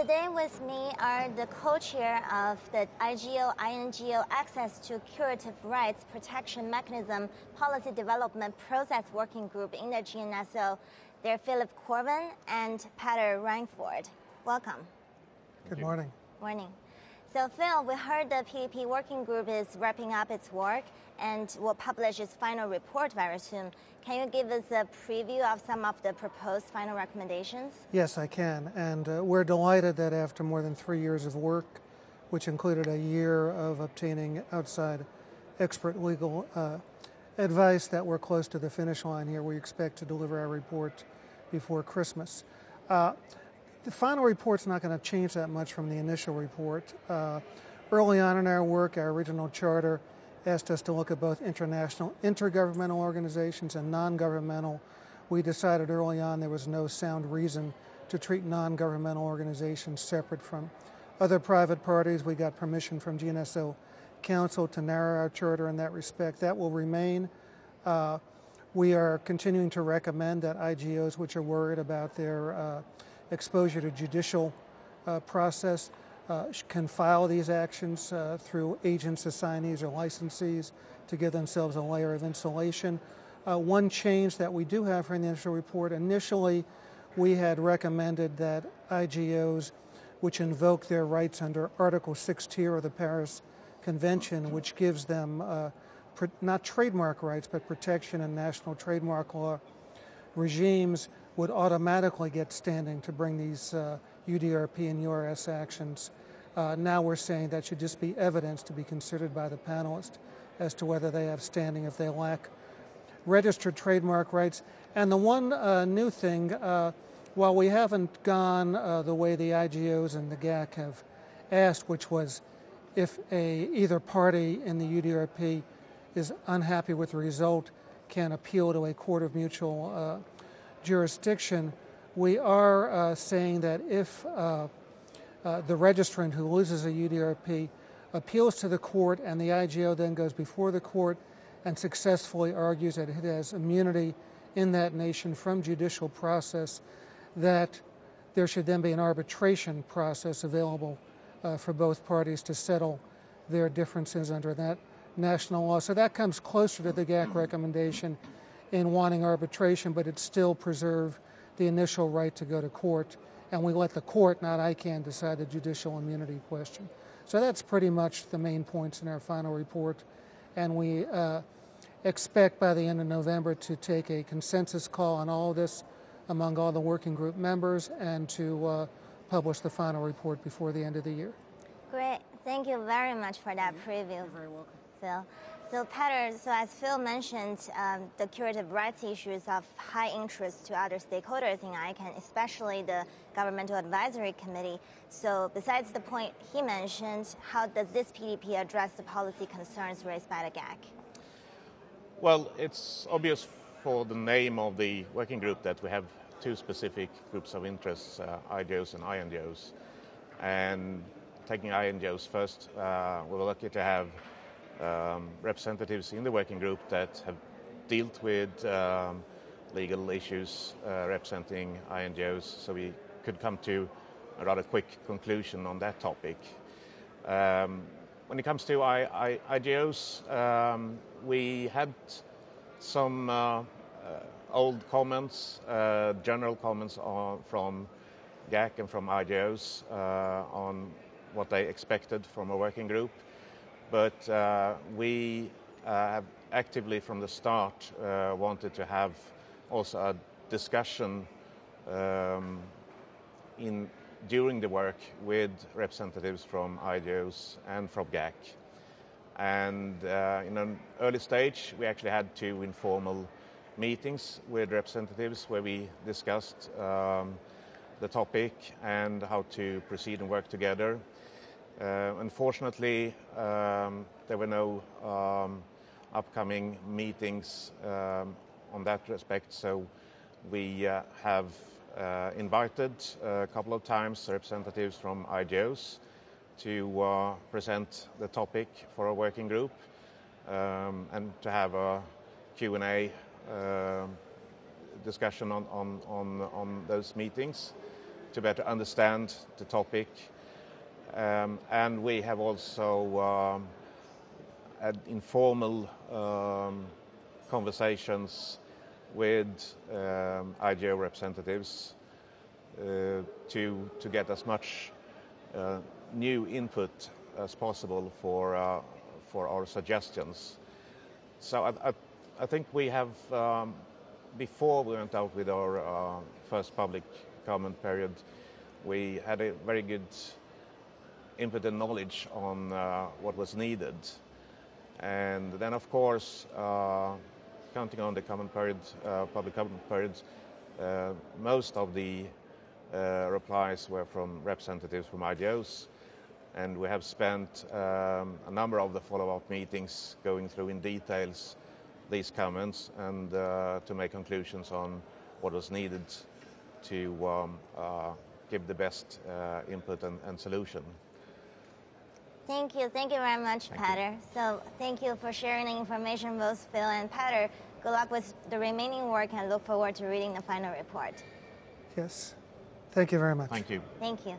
Today with me are the co-chair of the INGO Access to Curative Rights Protection Mechanism Policy Development Process Working Group in the GNSO. They're Philip Corbin and Peter Reinford. Welcome. Good morning. Morning. So Phil, we heard the PDP working group is wrapping up its work and will publish its final report very soon. Can you give us a preview of some of the proposed final recommendations? Yes, I can. And we're delighted that after more than 3 years of work, which included a year of obtaining outside expert legal advice, that we're close to the finish line here. We expect to deliver our report before Christmas. The final report's not going to change that much from the initial report. Early on in our work, our original charter asked us to look at both international intergovernmental organizations and non-governmental. We decided early on there was no sound reason to treat non-governmental organizations separate from other private parties. We got permission from GNSO Council to narrow our charter in that respect. That will remain. We are continuing to recommend that IGOs which are worried about their exposure to judicial process can file these actions through agents, assignees, or licensees to give themselves a layer of insulation. One change that we do have from the initial report, initially we had recommended that IGOs which invoke their rights under Article 6 tier of the Paris Convention, which gives them not trademark rights but protection in national trademark law regimes, would automatically get standing to bring these UDRP and URS actions. Now we're saying that should just be evidence to be considered by the panelists as to whether they have standing if they lack registered trademark rights. And the one new thing, while we haven't gone the way the IGOs and the GAC have asked, which was if either party in the UDRP is unhappy with the result, can appeal to a court of mutual jurisdiction, we are saying that if the registrant who loses a UDRP appeals to the court and the IGO then goes before the court and successfully argues that it has immunity in that nation from judicial process, that there should then be an arbitration process available for both parties to settle their differences under that national law. So that comes closer to the GAC recommendation in wanting arbitration, but it still preserve the initial right to go to court, and we let the court, not ICANN, decide the judicial immunity question. So that's pretty much the main points in our final report, and we expect by the end of November to take a consensus call on all of this among all the working group members and to publish the final report before the end of the year. Great. Thank you very much for that preview. You're very welcome. Phil. So Peter, so as Phil mentioned, the curative rights issue is of high interest to other stakeholders in ICANN, especially the Governmental Advisory Committee. So besides the point he mentioned, how does this PDP address the policy concerns raised by the GAC? Well, it's obvious for the name of the working group that we have two specific groups of interests, IGOs and INGOs. And taking INGOs first, we're lucky to have representatives in the working group that have dealt with legal issues representing INGOs, so we could come to a rather quick conclusion on that topic. When it comes to IGOs, we had some old comments, general comments from GAC and from IGOs on what they expected from a working group. But we have actively from the start wanted to have also a discussion during the work with representatives from IGOs and from GAC. And in an early stage, we actually had two informal meetings with representatives where we discussed the topic and how to proceed and work together. Unfortunately, there were no upcoming meetings on that respect, so we have invited a couple of times representatives from IGOs to present the topic for a working group and to have a Q&A discussion on those meetings to better understand the topic. And we have also had informal conversations with IGO representatives to get as much new input as possible for our suggestions. So I think we have, before we went out with our first public comment period, we had a very good input and knowledge on what was needed. And then, of course, counting on the comment period, public comment periods, most of the replies were from representatives from IGOs, and we have spent a number of the follow-up meetings going through in details these comments and to make conclusions on what was needed to give the best input and solution. Thank you very much, Petter. So thank you for sharing the information, both Phil and Petter. Good luck with the remaining work and look forward to reading the final report. Yes. Thank you very much. Thank you. Thank you.